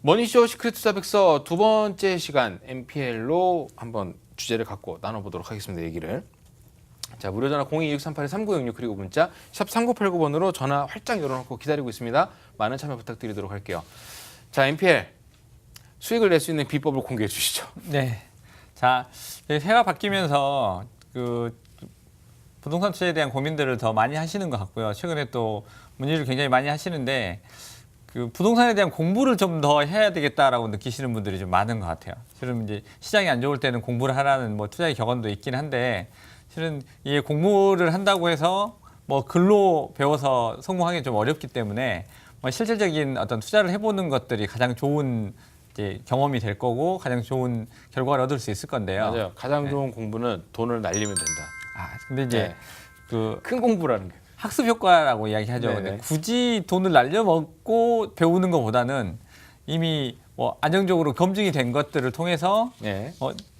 머니쇼 시크릿 투자 백서 두 번째 시간 NPL로 한번 주제를 갖고 나눠보도록 하겠습니다. 얘기를. 자, 무료 전화 0263813966 그리고 문자 샵 3989번으로 전화 활짝 열어놓고 기다리고 있습니다. 많은 참여 부탁드리도록 할게요. 자, NPL 수익을 낼 수 있는 비법을 공개해 주시죠. 네. 자, 해가 바뀌면서 부동산 투자에 대한 고민들을 더 많이 하시는 것 같고요. 최근에 또 문의를 굉장히 많이 하시는데 부동산에 대한 공부를 좀 더 해야 되겠다라고 느끼시는 분들이 좀 많은 것 같아요. 실은 이제 시장이 안 좋을 때는 공부를 하라는 투자의 격언도 있긴 한데 실은 이 공부를 한다고 해서 글로 배워서 성공하기 좀 어렵기 때문에 실질적인 어떤 투자를 해보는 것들이 가장 좋은 이제 경험이 될 거고 가장 좋은 결과를 얻을 수 있을 건데요. 맞아요. 가장 좋은 공부는 돈을 날리면 된다. 근데 이제 큰 공부라는 게. 학습 효과라고 이야기하죠. 근데 굳이 돈을 날려먹고 배우는 것보다는 이미 안정적으로 검증이 된 것들을 통해서 네.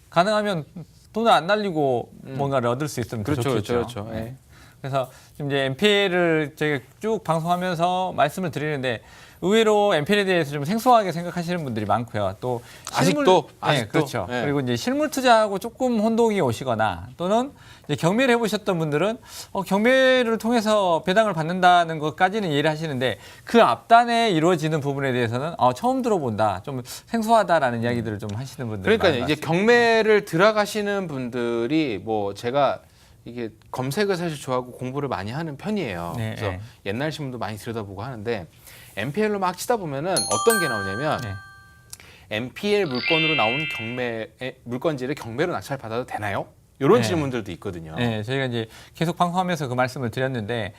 가능하면 돈을 안 날리고 뭔가를 얻을 수 있으면 더 그렇죠, 좋겠죠. 그렇죠. 네. 그래서 지금 이제 NPL을 저희가 쭉 방송하면서 말씀을 드리는데 의외로 NPL에 대해서 좀 생소하게 생각하시는 분들이 많고요. 또 아직도? 네, 그렇죠. 네. 그리고 이제 실물 투자하고 조금 혼동이 오시거나 또는 이제 경매를 해보셨던 분들은 경매를 통해서 배당을 받는다는 것까지는 이해를 하시는데 그 앞단에 이루어지는 부분에 대해서는 처음 들어본다, 좀 생소하다라는 이야기들을 좀 하시는 분들이 그러니까 이제 경매를 들어가시는 분들이 제가 이게 검색을 사실 좋아하고 공부를 많이 하는 편이에요. 네, 그래서 네. 옛날 신문도 많이 들여다보고 하는데 NPL로 막 치다 보면은 어떤 게 나오냐면 네. NPL 물건으로 나온 물건지를 경매로 낙찰받아도 되나요? 이런 네. 질문들도 있거든요. 네, 저희가 이제 계속 방송하면서 그 말씀을 드렸는데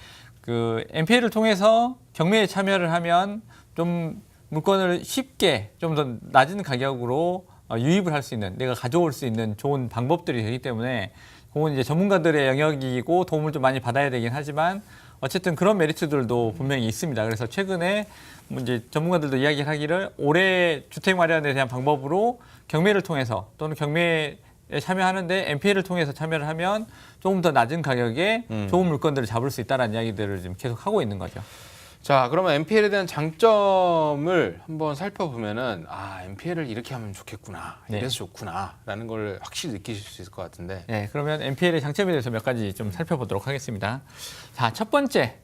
NPL을 통해서 경매에 참여를 하면 좀 물건을 쉽게 좀 더 낮은 가격으로 유입을 할 수 있는, 내가 가져올 수 있는 좋은 방법들이 되기 때문에 그건 이제 전문가들의 영역이고 도움을 좀 많이 받아야 되긴 하지만 어쨌든 그런 메리트들도 분명히 있습니다. 그래서 최근에 이제 전문가들도 이야기하기를 올해 주택 마련에 대한 방법으로 경매를 통해서 또는 경매에 참여하는데 NPL을 통해서 참여를 하면 조금 더 낮은 가격에 좋은 물건들을 잡을 수 있다는 이야기들을 지금 계속 하고 있는 거죠. 자, 그러면 NPL에 대한 장점을 한번 살펴보면은 NPL을 이렇게 하면 좋겠구나, 이래서 좋구나라는 걸 확실히 느끼실 수 있을 것 같은데. 네, 그러면 NPL의 장점에 대해서 몇 가지 좀 살펴보도록 하겠습니다. 자, 첫 번째.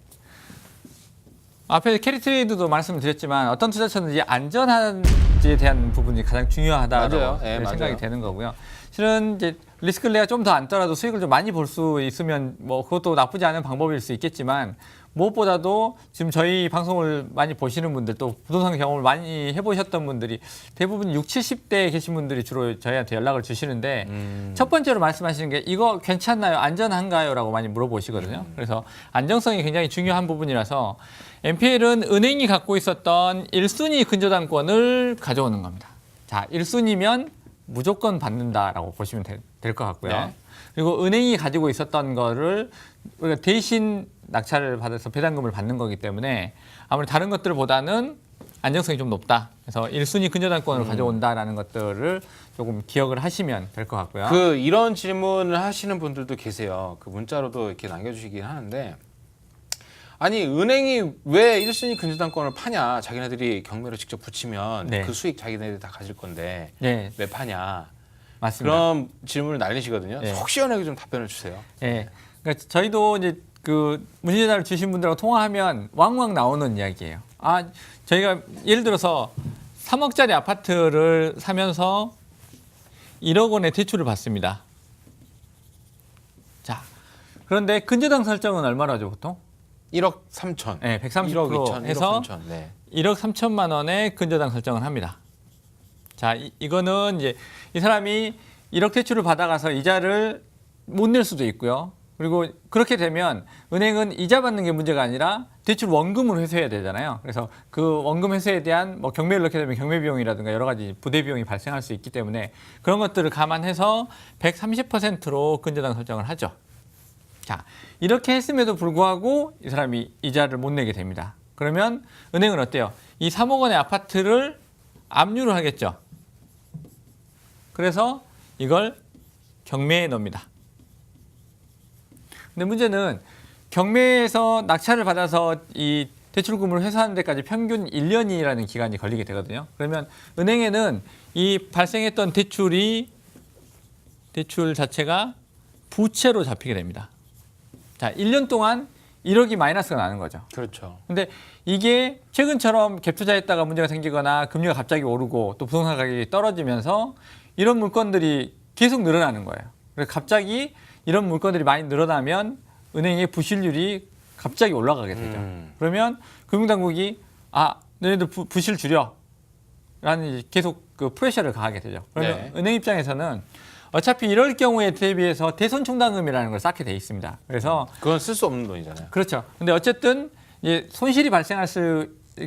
앞에 캐리 트레이드도 말씀드렸지만 어떤 투자처든지 안전한지에 대한 부분이 가장 중요하다고 맞아요. 네, 생각이 맞아요. 되는 거고요. 실은 이제 리스크를 내가 좀 더 안더라도 수익을 좀 많이 볼 수 있으면 그것도 나쁘지 않은 방법일 수 있겠지만 무엇보다도 지금 저희 방송을 많이 보시는 분들 또 부동산 경험을 많이 해보셨던 분들이 대부분 60, 70대에 계신 분들이 주로 저희한테 연락을 주시는데 첫 번째로 말씀하시는 게 이거 괜찮나요? 안전한가요? 라고 많이 물어보시거든요. 그래서 안정성이 굉장히 중요한 부분이라서 NPL은 은행이 갖고 있었던 1순위 근저당권을 가져오는 겁니다. 자, 1순위면 무조건 받는다라고 보시면 될 것 같고요. 네. 그리고 은행이 가지고 있었던 거를 우리가 대신 낙찰을 받아서 배당금을 받는 거기 때문에 아무래도 다른 것들보다는 안정성이 좀 높다. 그래서 1순위 근저당권을 가져온다라는 것들을 조금 기억을 하시면 될 것 같고요. 이런 질문을 하시는 분들도 계세요. 문자로도 이렇게 남겨주시긴 하는데, 아니 은행이 왜 1순위 근저당권을 파냐? 자기네들이 경매로 직접 붙이면 네. 그 수익 자기네들이 다 가질 건데 네, 왜 파냐? 맞습니다. 그런 질문을 날리시거든요. 네. 속 시원하게 좀 답변을 주세요. 네, 그러니까 저희도 이제 문의 전화를 주신 분들하고 통화하면 왕왕 나오는 이야기예요. 저희가 예를 들어서 3억짜리 아파트를 사면서 1억 원의 대출을 받습니다. 자, 그런데 근저당 설정은 얼마라죠, 보통? 1억 3천. 네, 130% 1억 2천, 해서 1억 3천. 네. 1억 3천만 원의 근저당 설정을 합니다. 자, 이거는 이제 이 사람이 1억 대출을 받아가서 이자를 못 낼 수도 있고요. 그리고 그렇게 되면 은행은 이자 받는 게 문제가 아니라 대출 원금을 회수해야 되잖아요. 그래서 그 원금 회수에 대한 경매를 넣게 되면 경매 비용이라든가 여러 가지 부대 비용이 발생할 수 있기 때문에 그런 것들을 감안해서 130%로 근저당 설정을 하죠. 자, 이렇게 했음에도 불구하고 이 사람이 이자를 못 내게 됩니다. 그러면 은행은 어때요? 이 3억 원의 아파트를 압류를 하겠죠. 그래서 이걸 경매에 넣습니다. 근데 문제는 경매에서 낙찰을 받아서 이 대출금을 회수하는 데까지 평균 1년이라는 기간이 걸리게 되거든요. 그러면 은행에는 이 발생했던 대출 자체가 부채로 잡히게 됩니다. 자, 1년 동안 1억이 마이너스가 나는 거죠. 그렇죠. 근데 이게 최근처럼 갭 투자했다가 문제가 생기거나 금리가 갑자기 오르고 또 부동산 가격이 떨어지면서 이런 물건들이 계속 늘어나는 거예요. 그래서 갑자기 이런 물건들이 많이 늘어나면 은행의 부실률이 갑자기 올라가게 되죠. 그러면 금융당국이 너희들 부실 줄여 라는 계속 그 프레셔를 가하게 되죠. 그러면 네. 은행 입장에서는 어차피 이럴 경우에 대비해서 대손 충당금이라는 걸 쌓게 돼 있습니다. 그래서 그건 쓸 수 없는 돈이잖아요. 그렇죠. 근데 어쨌든 이제 손실이 발생할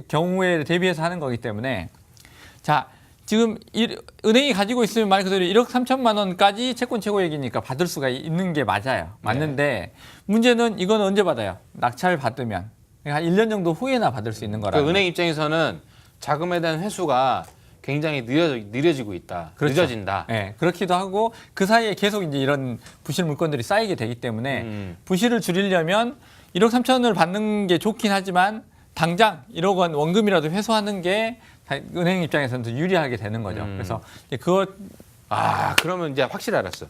경우에 대비해서 하는 거기 때문에 자, 지금 은행이 가지고 있으면 말 그대로 1억 3천만 원까지 채권 최고액이니까 받을 수가 있는 게 맞아요. 맞는데 문제는 이건 언제 받아요? 낙찰 받으면 한 1년 정도 후에나 받을 수 있는 거라. 그러니까 은행 입장에서는 자금에 대한 회수가 굉장히 느려지고 있다. 그렇죠. 늦어진다. 네, 그렇기도 하고 그 사이에 계속 이제 이런 부실 물건들이 쌓이게 되기 때문에 부실을 줄이려면 1억 3천을 받는 게 좋긴 하지만 당장 1억 원 원금이라도 회수하는 게 은행 입장에서는 더 유리하게 되는 거죠. 그래서 그것 그러면 이제 확실히 알았어.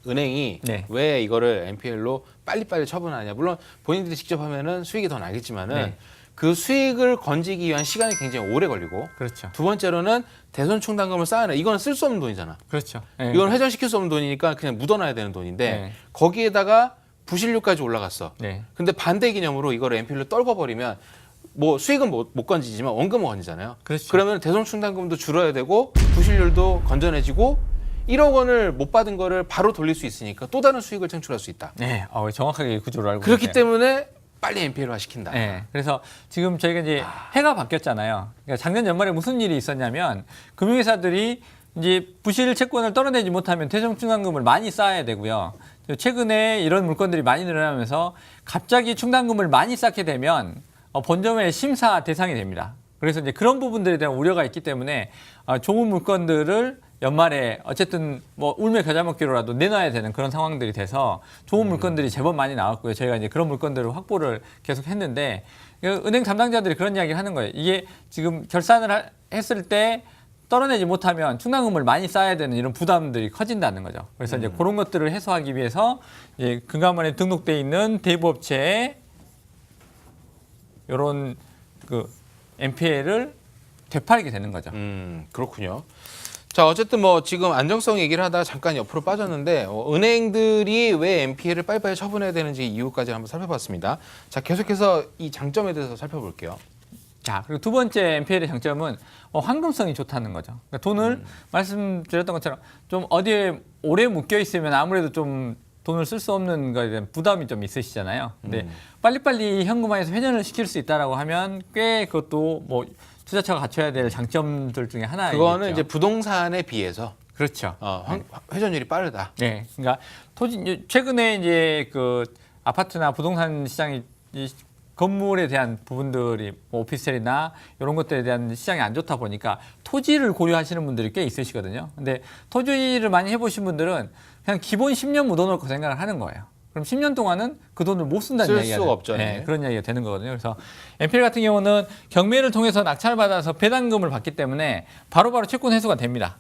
은행이 네. 왜 이거를 NPL로 빨리빨리 처분하냐. 물론 본인들이 직접 하면은 수익이 더 나겠지만은 네. 그 수익을 건지기 위한 시간이 굉장히 오래 걸리고 그렇죠. 두 번째로는 대손 충당금을 쌓아내. 이건 쓸 수 없는 돈이잖아. 그렇죠. 네. 이건 회전시킬 수 없는 돈이니까 그냥 묻어놔야 되는 돈인데 네. 거기에다가 부실률까지 올라갔어. 네. 근데 반대 개념으로 이거를 NPL로 떨궈버리면 뭐 수익은 못 건지지만 원금은 건지잖아요. 그렇죠. 그러면 대손 충당금도 줄어야 되고 부실률도 건전해지고 1억 원을 못 받은 거를 바로 돌릴 수 있으니까 또 다른 수익을 창출할 수 있다. 네, 정확하게 구조를 알고 그렇기 계세요. 때문에 빨리 NPL화 시킨다. 네, 그래서 지금 저희가 이제 해가 바뀌었잖아요. 그러니까 작년 연말에 무슨 일이 있었냐면 금융회사들이 이제 부실 채권을 떨어내지 못하면 대손 충당금을 많이 쌓아야 되고요. 최근에 이런 물건들이 많이 늘어나면서 갑자기 충당금을 많이 쌓게 되면 본점의 심사 대상이 됩니다. 그래서 이제 그런 부분들에 대한 우려가 있기 때문에 좋은 물건들을 연말에 어쨌든 뭐 울며 겨자 먹기로라도 내놔야 되는 그런 상황들이 돼서 좋은 물건들이 제법 많이 나왔고요. 저희가 이제 그런 물건들을 확보를 계속 했는데 은행 담당자들이 그런 이야기를 하는 거예요. 이게 지금 결산을 했을 때 떨어내지 못하면 충당금을 많이 쌓아야 되는 이런 부담들이 커진다는 거죠. 그래서 이제 그런 것들을 해소하기 위해서 이제 금감원에 등록돼 있는 대부업체에 이런 그 NPL을 되팔게 되는 거죠. 그렇군요. 자, 어쨌든 뭐 지금 안정성 얘기를 하다가 잠깐 옆으로 빠졌는데 은행들이 왜 NPL을 빨리빨리 처분해야 되는지 이유까지 한번 살펴봤습니다. 자, 계속해서 이 장점에 대해서 살펴볼게요. 자, 그리고 두 번째 NPL의 장점은 황금성이 좋다는 거죠. 그러니까 돈을 말씀드렸던 것처럼 좀 어디에 오래 묶여 있으면 아무래도 좀 돈을 쓸 수 없는 거에 대한 부담이 좀 있으시잖아요. 근데 빨리빨리 현금화해서 회전을 시킬 수 있다라고 하면 꽤 그것도 뭐 투자처가 갖춰야 될 장점들 중에 하나이죠. 그거는 이제 부동산에 비해서 그렇죠. 회전율이 빠르다. 네, 그러니까 최근에 이제 그 아파트나 부동산 시장이 이 건물에 대한 부분들이 뭐 오피스텔이나 이런 것들에 대한 시장이 안 좋다 보니까 토지를 고려하시는 분들이 꽤 있으시거든요. 근데 토지를 많이 해보신 분들은 그냥 기본 10년 묻어놓을 거 생각을 하는 거예요. 그럼 10년 동안은 그 돈을 못 쓴다는 쓸 이야기가 수가 없죠. 네, 그런 이야기가 되는 거거든요. 그래서 NPL 같은 경우는 경매를 통해서 낙찰받아서 배당금을 받기 때문에 바로바로 채권 회수가 됩니다.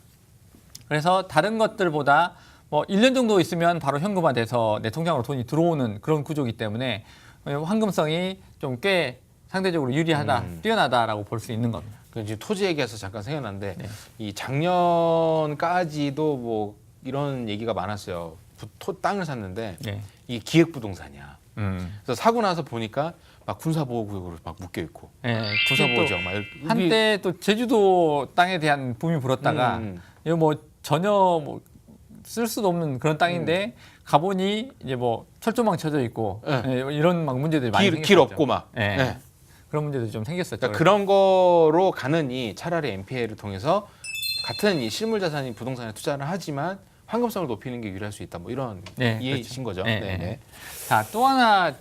그래서 다른 것들보다 뭐 1년 정도 있으면 바로 현금화돼서 내 통장으로 돈이 들어오는 그런 구조이기 때문에 황금성이 좀 꽤 상대적으로 유리하다, 뛰어나다라고 볼 수 있는 겁니다. 지금 토지 얘기해서 잠깐 생각났는데 네. 이 작년까지도 뭐 이런 얘기가 많았어요. 땅을 샀는데 네. 이게 기획부동산이야. 그래서 사고 나서 보니까 막 군사보호구역으로 막 묶여 있고 네, 군사보호지역 막 한때 또 제주도 땅에 대한 붐이 불었다가 이거 뭐 전혀 뭐 쓸 수도 없는 그런 땅인데 가보니 이제 뭐 철조망 쳐져 있고 네. 이런 막 문제들이 많이 생겼죠. 길 없고 막. 네. 네. 그런 문제들이 좀 생겼었죠. 그러니까 그런 거로 가느니 차라리 NPL을 통해서 같은 이 실물 자산인 부동산에 투자를 하지만 황금성을 높이는 게 유리할 수 있다. 뭐 이런 네, 이해이신 거죠. 네, 네. 네. 자, 또 하나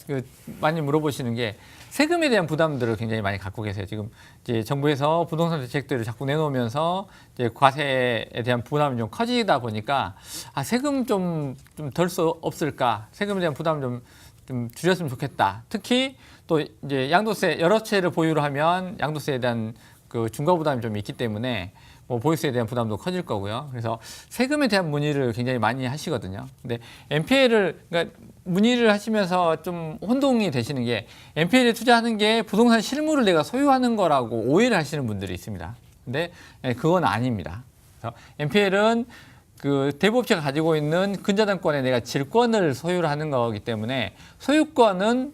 많이 물어보시는 게 세금에 대한 부담들을 굉장히 많이 갖고 계세요. 지금 이제 정부에서 부동산 대책들을 자꾸 내놓으면서 이제 과세에 대한 부담이 좀 커지다 보니까 세금 좀 덜 수 없을까? 세금에 대한 부담을 좀 좀 줄였으면 좋겠다. 특히 또 이제 양도세 여러 채를 보유를 하면 양도세에 대한 그 중과 부담이 좀 있기 때문에 뭐 보유세에 대한 부담도 커질 거고요. 그래서 세금에 대한 문의를 굉장히 많이 하시거든요. 근데 NPL을 그러니까 문의를 하시면서 좀 혼동이 되시는 게 NPL에 투자하는 게 부동산 실물을 내가 소유하는 거라고 오해를 하시는 분들이 있습니다. 근데 그건 아닙니다. 그래서 NPL은 그 대부업체가 가지고 있는 근저당권에 내가 질권을 소유를 하는 거기 때문에 소유권은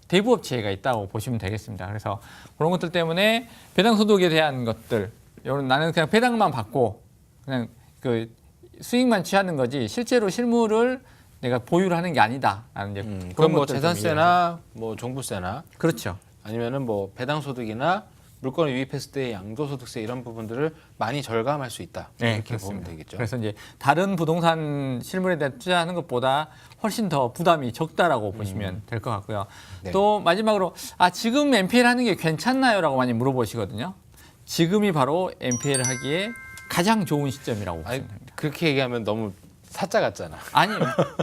대부업체가 있다고 보시면 되겠습니다. 그래서 그런 것들 때문에 배당소득에 대한 것들, 나는 그냥 배당만 받고 그냥 그 수익만 취하는 거지 실제로 실물을 내가 보유를 하는 게 아니다라는 이제 그런 그럼 뭐 것들 좀 재산세나 뭐 종부세나 그렇죠. 아니면은 뭐 배당소득이나 물건을 유입했을 때 양도소득세 이런 부분들을 많이 절감할 수 있다. 이렇게 보면 그렇습니다. 되겠죠. 그래서 이제 다른 부동산 실물에 대한 투자하는 것보다 훨씬 더 부담이 적다라고 보시면 될 것 같고요. 네. 또 마지막으로 지금 NPL 하는 게 괜찮나요?라고 많이 물어보시거든요. 지금이 바로 NPL 하기에 가장 좋은 시점이라고 아니, 보시면 됩니다. 그렇게 얘기하면 너무 사짜 같잖아. 아니,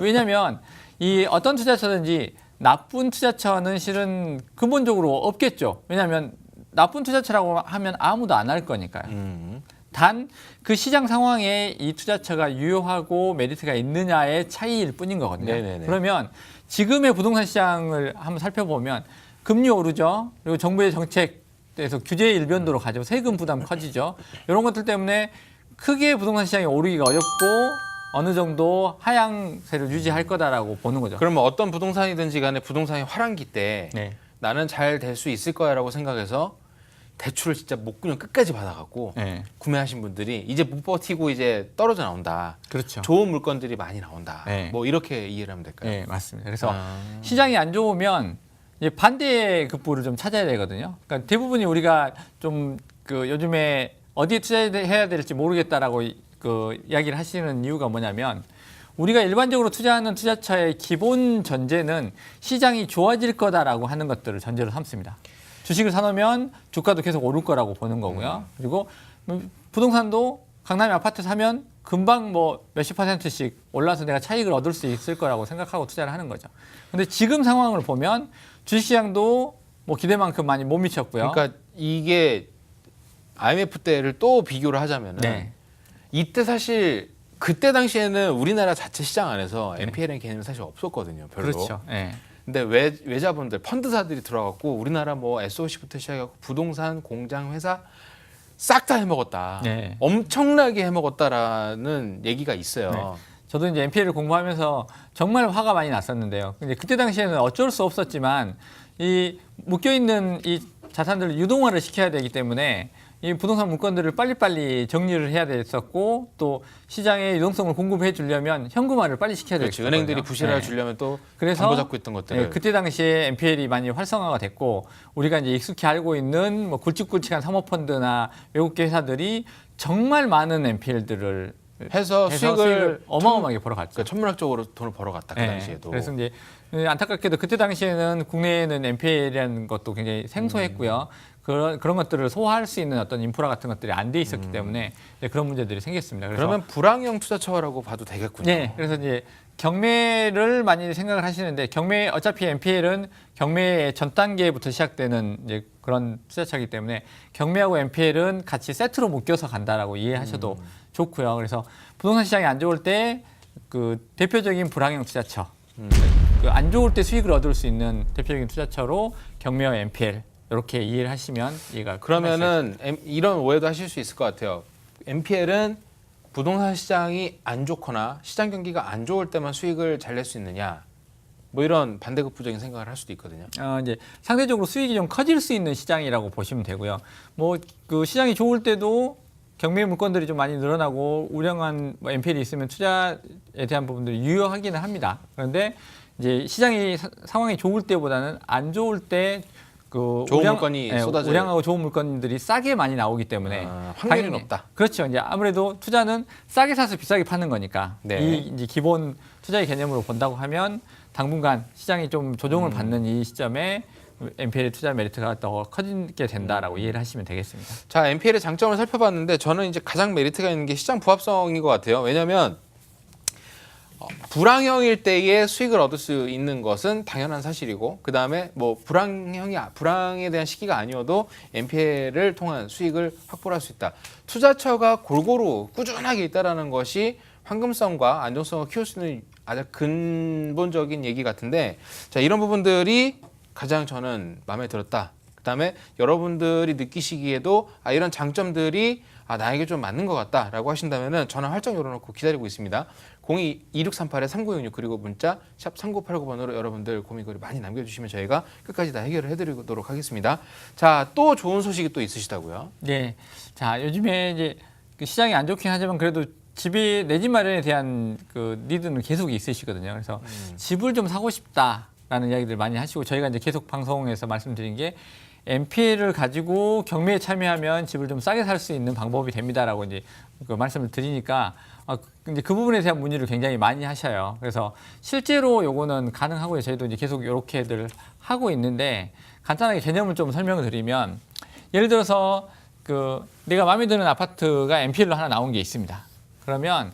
왜냐하면 이 어떤 투자처든지 나쁜 투자처는 실은 근본적으로 없겠죠. 왜냐하면 나쁜 투자처라고 하면 아무도 안 할 거니까요. 단 그 시장 상황에 이 투자처가 유효하고 메리트가 있느냐의 차이일 뿐인 거거든요. 네네네. 그러면 지금의 부동산 시장을 한번 살펴보면 금리 오르죠. 그리고 정부의 정책에서 규제 일변도로 가죠. 세금 부담 커지죠. 이런 것들 때문에 크게 부동산 시장이 오르기가 어렵고 어느 정도 하향세를 유지할 거다라고 보는 거죠. 그러면 어떤 부동산이든지 간에 부동산이 화랑기 때 네. 나는 잘 될 수 있을 거야라고 생각해서 대출을 진짜 목구녕 끝까지 받아갖고 네. 구매하신 분들이 이제 못 버티고 이제 떨어져 나온다. 그렇죠. 좋은 물건들이 많이 나온다. 네. 뭐 이렇게 이해를 하면 될까요? 네, 맞습니다. 그래서 시장이 안 좋으면 이제 반대의 급부를 좀 찾아야 되거든요. 그러니까 대부분이 우리가 좀 그 요즘에 어디에 투자해야 될지 모르겠다라고 그 이야기를 하시는 이유가 뭐냐면 우리가 일반적으로 투자하는 투자처의 기본 전제는 시장이 좋아질 거다라고 하는 것들을 전제로 삼습니다. 주식을 사놓으면 주가도 계속 오를 거라고 보는 거고요. 그리고 부동산도 강남에 아파트 사면 금방 뭐 몇십 %씩 올라서 내가 차익을 얻을 수 있을 거라고 생각하고 투자를 하는 거죠. 근데 지금 상황을 보면 주식시장도 뭐 기대만큼 많이 못 미쳤고요. 그러니까 이게 IMF 때를 또 비교를 하자면은 네. 이때 사실 그때 당시에는 우리나라 자체 시장 안에서 NPL의 개념이 사실 없었거든요. 별로. 그렇죠. 네. 근데 외자분들, 펀드사들이 들어갔고 우리나라 뭐 SOC부터 시작해서 부동산, 공장, 회사 싹 다 해먹었다. 네. 엄청나게 해먹었다라는 얘기가 있어요. 네. 저도 이제 NPL을 공부하면서 정말 화가 많이 났었는데요. 근데 그때 당시에는 어쩔 수 없었지만 이 묶여 있는 이 자산들을 유동화를 시켜야 되기 때문에 이 부동산 물건들을 빨리빨리 정리를 해야 됐었고 또 시장에 유동성을 공급해 주려면 현금화를 빨리 시켜야 그렇지. 됐거든요. 은행들이 부실화를 주려면 또 그래서 담보 잡고 있던 것들을. 그때 당시에 NPL이 많이 활성화가 됐고 우리가 이제 익숙히 알고 있는 뭐 굵직굵직한 사모펀드나 외국계 회사들이 정말 많은 NPL들을 해서 수익을 어마어마하게 벌어갔죠. 그러니까 천문학적으로 돈을 벌어갔다. 그 당시에도. 그래서 이제 안타깝게도 그때 당시에는 국내에는 NPL이라는 것도 굉장히 생소했고요. 그런 것들을 소화할 수 있는 어떤 인프라 같은 것들이 안 돼 있었기 때문에 그런 문제들이 생겼습니다. 그래서 그러면 불황형 투자처라고 봐도 되겠군요. 네, 그래서 이제 경매를 많이 생각을 하시는데 경매 어차피 NPL은 경매의 전 단계부터 시작되는 이제 그런 투자처이기 때문에 경매하고 NPL은 같이 세트로 묶여서 간다라고 이해하셔도 좋고요. 그래서 부동산 시장이 안 좋을 때 그 대표적인 불황형 투자처, 그 안 좋을 때 수익을 얻을 수 있는 대표적인 투자처로 경매와 NPL 이렇게 이해를 하시면 이해가 그러면은 이런 오해도 하실 수 있을 것 같아요. NPL은 부동산 시장이 안 좋거나 시장 경기가 안 좋을 때만 수익을 잘 낼 수 있느냐, 뭐 이런 반대급부적인 생각을 할 수도 있거든요. 이제 상대적으로 수익이 좀 커질 수 있는 시장이라고 보시면 되고요. 뭐 그 시장이 좋을 때도 경매 물건들이 좀 많이 늘어나고 우량한 뭐 NPL이 있으면 투자에 대한 부분들이 유효하기는 합니다. 그런데 이제 시장이 상황이 좋을 때보다는 안 좋을 때 그 좋은 물건이 쏟아져요. 우량하고 좋은 물건들이 싸게 많이 나오기 때문에 확률이 당연히 높다. 그렇죠. 이제 아무래도 투자는 싸게 사서 비싸게 파는 거니까 네. 이 이제 기본 투자의 개념으로 본다고 하면 당분간 시장이 좀 조정을 받는 이 시점에 NPL의 투자 메리트가 더 커지게 된다라고 이해를 하시면 되겠습니다. 자, NPL의 장점을 살펴봤는데 저는 이제 가장 메리트가 있는 게 시장 부합성인 것 같아요. 왜냐하면 불황형일 때에 수익을 얻을 수 있는 것은 당연한 사실이고, 그 다음에 뭐 불황에 대한 시기가 아니어도 NPL을 통한 수익을 확보할 수 있다. 투자처가 골고루 꾸준하게 있다라는 것이 황금성과 안정성을 키울 수 있는 아주 근본적인 얘기 같은데, 자, 이런 부분들이 가장 저는 마음에 들었다. 그 다음에 여러분들이 느끼시기에도 이런 장점들이 나에게 좀 맞는 것 같다라고 하신다면은 전화 활짝 열어놓고 기다리고 있습니다. 02-2638-3966 그리고 문자 샵 3989번으로 여러분들 고민거리 많이 남겨주시면 저희가 끝까지 다 해결을 해드리도록 하겠습니다. 자, 또 좋은 소식이 또 있으시다고요? 네. 자, 요즘에 이제 그 시장이 안 좋긴 하지만 그래도 집이 내 집 마련에 대한 그 니드는 계속 있으시거든요. 그래서 집을 좀 사고 싶다라는 이야기들 많이 하시고, 저희가 이제 계속 방송에서 말씀드린 게 NPL을 가지고 경매에 참여하면 집을 좀 싸게 살 수 있는 방법이 됩니다라고 이제 그 말씀을 드리니까 이제 그 부분에 대한 문의를 굉장히 많이 하셔요. 그래서 실제로 요거는 가능하고요. 저희도 이제 계속 이렇게들 하고 있는데, 간단하게 개념을 좀 설명을 드리면, 예를 들어서 그 내가 마음에 드는 아파트가 NPL로 하나 나온 게 있습니다. 그러면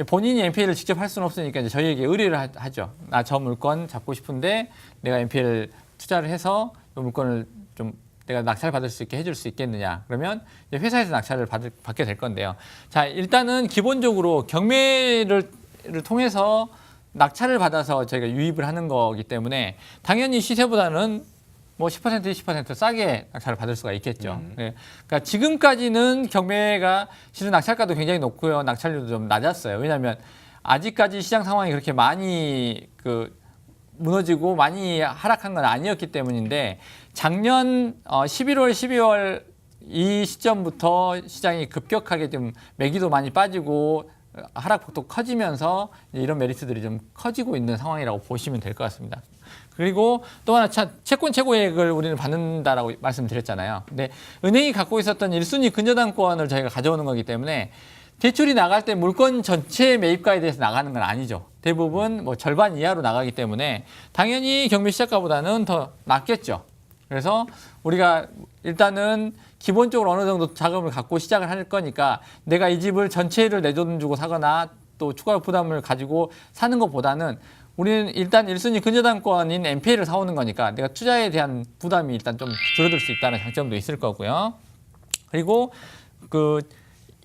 본인이 NPL을 직접 할 수는 없으니까 이제 저희에게 의뢰를 하죠. 나 저 물건 잡고 싶은데 내가 NPL 투자를 해서 이 물건을 좀 내가 낙찰 받을 수 있게 해줄 수 있겠느냐. 그러면 이제 회사에서 낙찰을 받게 될 건데요. 자, 일단은 기본적으로 경매를 통해서 낙찰을 받아서 저희가 유입을 하는 거기 때문에 당연히 시세보다는 뭐 10%, 20% 싸게 낙찰을 받을 수가 있겠죠. 네. 그러니까 지금까지는 경매가 실은 낙찰가도 굉장히 높고요. 낙찰률도 좀 낮았어요. 왜냐하면 아직까지 시장 상황이 그렇게 많이 무너지고 많이 하락한 건 아니었기 때문인데, 작년 11월, 12월 이 시점부터 시장이 급격하게 좀 매기도 많이 빠지고 하락폭도 커지면서 이런 메리트들이 좀 커지고 있는 상황이라고 보시면 될 것 같습니다. 그리고 또 하나 채권 최고액을 우리는 받는다라고 말씀드렸잖아요. 근데 은행이 갖고 있었던 1순위 근저당권을 저희가 가져오는 거기 때문에 대출이 나갈 때 물건 전체 매입가에 대해서 나가는 건 아니죠. 대부분 뭐 절반 이하로 나가기 때문에 당연히 경매 시작가보다는 더 낮겠죠. 그래서 우리가 일단은 기본적으로 어느 정도 자금을 갖고 시작을 할 거니까 내가 이 집을 전체를 내 돈 주고 사거나 또 추가 부담을 가지고 사는 것보다는 우리는 일단 1순위 근저당권인 NPL을 사오는 거니까 내가 투자에 대한 부담이 일단 좀 줄어들 수 있다는 장점도 있을 거고요. 그리고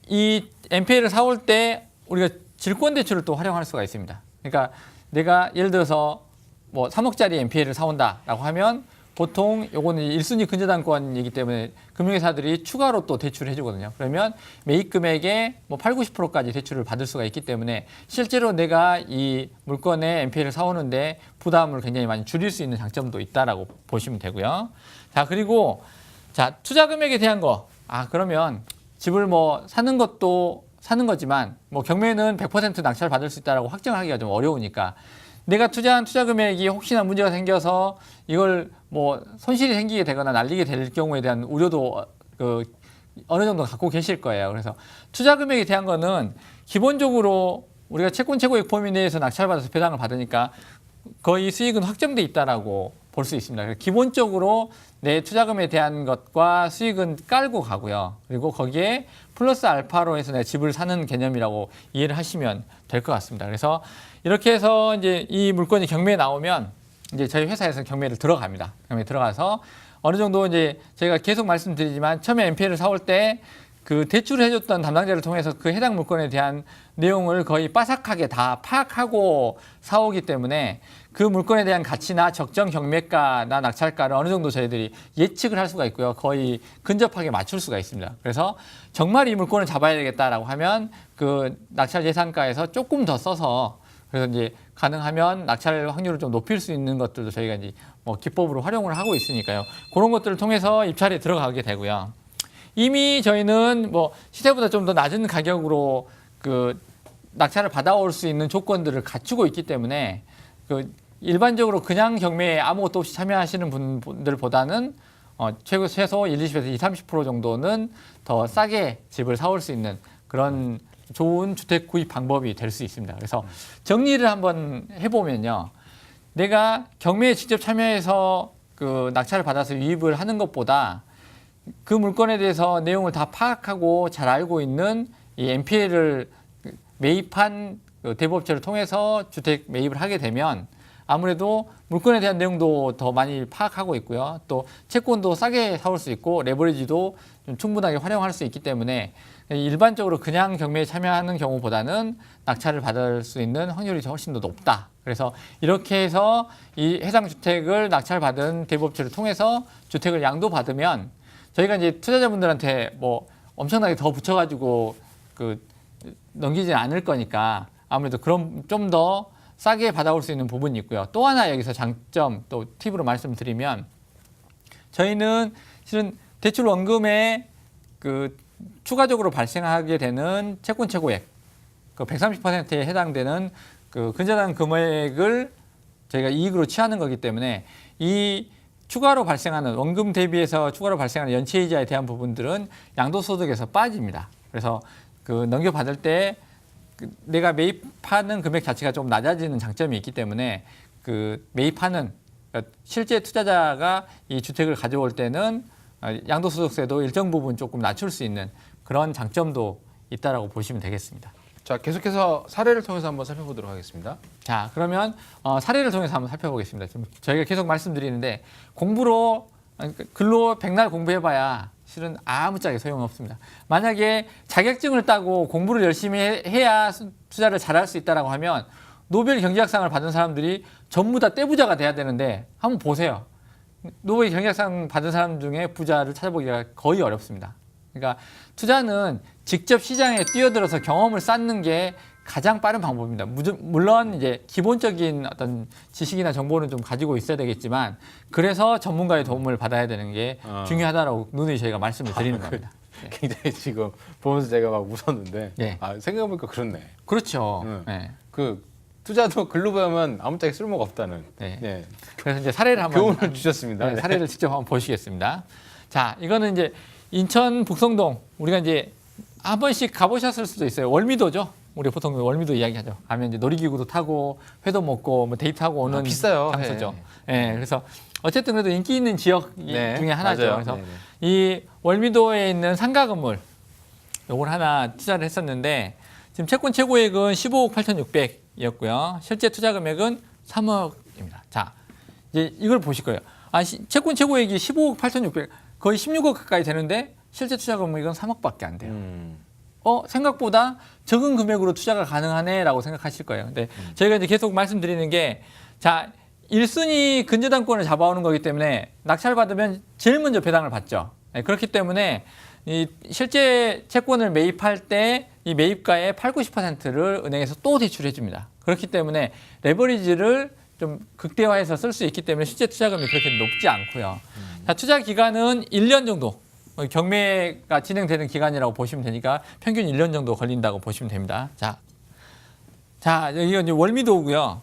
이 NPL을 사올 때 우리가 질권 대출을 또 활용할 수가 있습니다. 그러니까 내가 예를 들어서 뭐 3억짜리 NPL을 사온다라고 하면 보통 요거는 1순위 근저당권이기 때문에 금융회사들이 추가로 또 대출을 해주거든요. 그러면 매입 금액의 뭐 8, 90%까지 대출을 받을 수가 있기 때문에 실제로 내가 이 물건의 NPL을 사오는데 부담을 굉장히 많이 줄일 수 있는 장점도 있다라고 보시면 되고요. 자, 그리고 자, 투자 금액에 대한 거. 그러면 집을 뭐 사는 것도 사는 거지만 뭐 경매는 100% 낙찰 받을 수 있다라고 확정하기가 좀 어려우니까 내가 투자한 투자 금액이 혹시나 문제가 생겨서 이걸 뭐 손실이 생기게 되거나 날리게 될 경우에 대한 우려도 어느 정도 갖고 계실 거예요. 그래서 투자 금액에 대한 거는 기본적으로 우리가 채권 최고액 범위 내에서 낙찰받아서 배당을 받으니까 거의 수익은 확정돼 있다라고 볼 수 있습니다. 그래서 기본적으로 내 투자금에 대한 것과 수익은 깔고 가고요. 그리고 거기에 플러스 알파로 해서 내 집을 사는 개념이라고 이해를 하시면 될 것 같습니다. 그래서 이렇게 해서 이제 이 물건이 경매에 나오면 이제 저희 회사에서 경매를 들어갑니다. 경매에 들어가서 어느 정도 이제 저희가 계속 말씀드리지만 처음에 NPL을 사올 때 그 대출을 해줬던 담당자를 통해서 그 해당 물건에 대한 내용을 거의 빠삭하게 다 파악하고 사오기 때문에 그 물건에 대한 가치나 적정 경매가나 낙찰가를 어느 정도 저희들이 예측을 할 수가 있고요. 거의 근접하게 맞출 수가 있습니다. 그래서 정말 이 물건을 잡아야 되겠다라고 하면 그 낙찰 예상가에서 조금 더 써서 그래서 이제 가능하면 낙찰 확률을 좀 높일 수 있는 것들도 저희가 이제 뭐 기법으로 활용을 하고 있으니까요. 그런 것들을 통해서 입찰에 들어가게 되고요. 이미 저희는 뭐 시세보다 좀 더 낮은 가격으로 그 낙찰을 받아올 수 있는 조건들을 갖추고 있기 때문에 그 일반적으로 그냥 경매에 아무것도 없이 참여하시는 분들보다는 최소 1, 20에서 20, 30% 정도는 더 싸게 집을 사올 수 있는 그런 좋은 주택 구입 방법이 될 수 있습니다. 그래서 정리를 한번 해보면요. 내가 경매에 직접 참여해서 그 낙찰을 받아서 유입을 하는 것보다 그 물건에 대해서 내용을 다 파악하고 잘 알고 있는 이 NPL을 매입한 그 대부업체를 통해서 주택 매입을 하게 되면 아무래도 물건에 대한 내용도 더 많이 파악하고 있고요. 또 채권도 싸게 사올 수 있고 레버리지도 좀 충분하게 활용할 수 있기 때문에 일반적으로 그냥 경매에 참여하는 경우보다는 낙찰을 받을 수 있는 확률이 훨씬 더 높다. 그래서 이렇게 해서 이 해당 주택을 낙찰받은 대부업체를 통해서 주택을 양도받으면 저희가 이제 투자자분들한테 뭐 엄청나게 더 붙여가지고 그 넘기지 않을 거니까 아무래도 그런 좀 더 싸게 받아올 수 있는 부분이 있고요. 또 하나 여기서 장점 또 팁으로 말씀드리면 저희는 실은 대출 원금에 그 추가적으로 발생하게 되는 채권 최고액 그 130%에 해당되는 그 근저당 금액을 저희가 이익으로 취하는 거기 때문에 이 추가로 발생하는 원금 대비해서 추가로 발생하는 연체이자에 대한 부분들은 양도소득에서 빠집니다. 그래서 그 넘겨받을 때 내가 매입하는 금액 자체가 좀 낮아지는 장점이 있기 때문에 그 매입하는 그러니까 실제 투자자가 이 주택을 가져올 때는 양도소득세도 일정 부분 조금 낮출 수 있는 그런 장점도 있다라고 보시면 되겠습니다. 자, 계속해서 사례를 통해서 한번 살펴보도록 하겠습니다. 자, 그러면 사례를 통해서 한번 살펴보겠습니다. 지금 저희가 계속 말씀드리는데 공부로 글로 백날 공부해봐야 실은 아무짝에 소용없습니다. 만약에 자격증을 따고 공부를 열심히 해야 투자를 잘할 수 있다라고 하면 노벨 경제학상을 받은 사람들이 전부 다 떼부자가 돼야 되는데 한번 보세요. 노벨 경제학상 받은 사람 중에 부자를 찾아보기가 거의 어렵습니다. 그러니까 투자는 직접 시장에 뛰어들어서 경험을 쌓는 게 가장 빠른 방법입니다. 물론 이제 기본적인 어떤 지식이나 정보는 좀 가지고 있어야 되겠지만 그래서 전문가의 도움을 받아야 되는 게 중요하다라고 누누이 저희가 말씀을 드리는 겁니다. 굉장히 지금 보면서 제가 막 웃었는데 네. 생각해보니까 그렇네. 그렇죠. 네. 그 투자도 글로 보면 아무짝에 쓸모가 없다는. 네. 네. 그래서 이제 사례를 한번 교훈을 주셨습니다. 네, 사례를 직접 한번 보시겠습니다. 자, 이거는 이제 인천 북성동 우리가 이제 한 번씩 가보셨을 수도 있어요. 월미도죠. 우리 보통 월미도 이야기하죠. 가면 이제 놀이기구도 타고 회도 먹고 뭐 데이트하고 오는 비싸요. 장소죠. 네. 그래서 어쨌든 그래도 인기 있는 지역 중에 하나죠. 맞아요. 그래서 네네. 이 월미도에 있는 상가 건물 요걸 하나 투자를 했었는데 지금 채권 최고액은 15억 8,600이었고요. 실제 투자 금액은 3억입니다. 자, 이제 이걸 보실 거예요. 채권 최고액이 15억 8,600 거의 16억 가까이 되는데 실제 투자 금액은 3억밖에 안 돼요. 생각보다 적은 금액으로 투자가 가능하네라고 생각하실 거예요. 근데 저희가 이제 계속 말씀드리는 게 자, 1순위 근저당권을 잡아오는 거기 때문에 낙찰받으면 제일 먼저 배당을 받죠. 네, 그렇기 때문에 이 실제 채권을 매입할 때 이 매입가의 8, 90%를 은행에서 또 대출해 줍니다. 그렇기 때문에 레버리지를 좀 극대화해서 쓸 수 있기 때문에 실제 투자금이 그렇게 높지 않고요. 자, 투자 기간은 1년 정도. 경매가 진행되는 기간이라고 보시면 되니까 평균 1년 정도 걸린다고 보시면 됩니다. 자, 여기가 이제 월미도고요.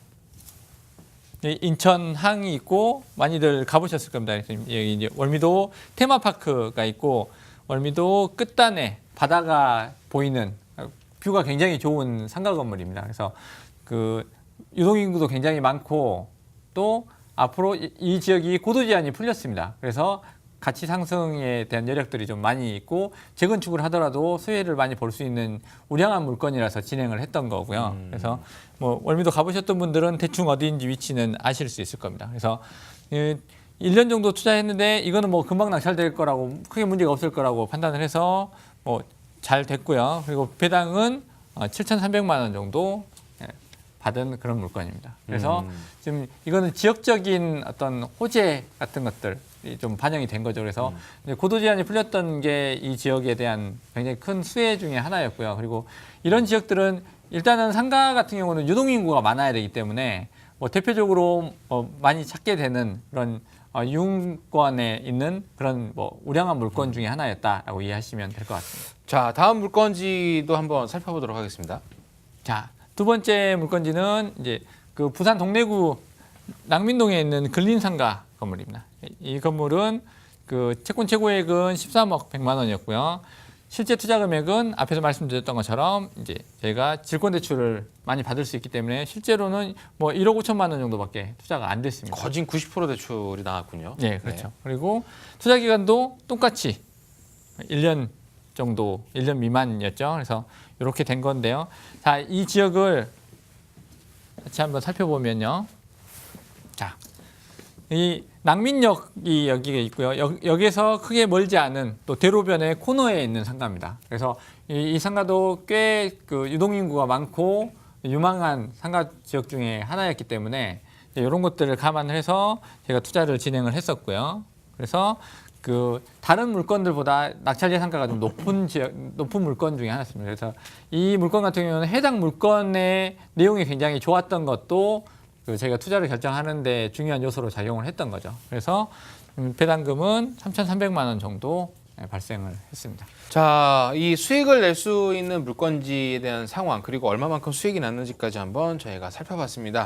인천항이 있고 많이들 가보셨을 겁니다. 여기 이제 월미도 테마파크가 있고 월미도 끝단에 바다가 보이는 뷰가 굉장히 좋은 상가 건물입니다. 그래서 그 유동인구도 굉장히 많고 또 앞으로 이 지역이 고도 제한이 풀렸습니다. 그래서 가치 상승에 대한 여력들이 좀 많이 있고 재건축을 하더라도 수혜를 많이 볼 수 있는 우량한 물건이라서 진행을 했던 거고요. 그래서 뭐 월미도 가보셨던 분들은 대충 어디인지 위치는 아실 수 있을 겁니다. 그래서 1년 정도 투자했는데 이거는 뭐 금방 낙찰될 거라고 크게 문제가 없을 거라고 판단을 해서 뭐 잘 됐고요. 그리고 배당은 7,300만 원 정도 받은 그런 물건입니다. 그래서 지금 이거는 지역적인 어떤 호재 같은 것들이 좀 반영이 된 거죠. 그래서 고도 제한이 풀렸던 게 이 지역에 대한 굉장히 큰 수혜 중에 하나였고요. 그리고 이런 지역들은 일단은 상가 같은 경우는 유동인구가 많아야 되기 때문에 뭐 대표적으로 많이 찾게 되는 그런 유흥권에 있는 그런 뭐 우량한 물건 중에 하나였다라고 이해하시면 될 것 같습니다. 자, 다음 물건지도 한번 살펴보도록 하겠습니다. 자, 두 번째 물건지는 이제 그 부산 동래구 낭민동에 있는 근린상가 건물입니다. 이 건물은 그 채권 최고액은 13억 100만 원이었고요. 실제 투자 금액은 앞에서 말씀드렸던 것처럼 이제 저희가 질권 대출을 많이 받을 수 있기 때문에 실제로는 뭐 1억 5천만 원 정도밖에 투자가 안 됐습니다. 거진 90% 대출이 나왔군요. 네, 그렇죠. 그리고 투자 기간도 똑같이 1년 정도, 1년 미만이었죠. 그래서 이렇게 된 건데요. 자, 이 지역을 같이 한번 살펴보면요. 자, 이 낭민역이 여기에 있고요. 여기에서 크게 멀지 않은 또 대로변의 코너에 있는 상가입니다. 그래서 이 상가도 꽤 그 유동인구가 많고 유망한 상가 지역 중에 하나였기 때문에 이런 것들을 감안을 해서 제가 투자를 진행을 했었고요. 그래서 그 다른 물건들보다 낙찰제 상가가 좀 높은 물건 중에 하나였습니다. 그래서 이 물건 같은 경우는 해당 물건의 내용이 굉장히 좋았던 것도 그 제가 투자를 결정하는데 중요한 요소로 작용을 했던 거죠. 그래서 배당금은 3,300만 원 정도 발생을 했습니다. 자, 이 수익을 낼 수 있는 물건지에 대한 상황 그리고 얼마만큼 수익이 났는지까지 한번 저희가 살펴봤습니다.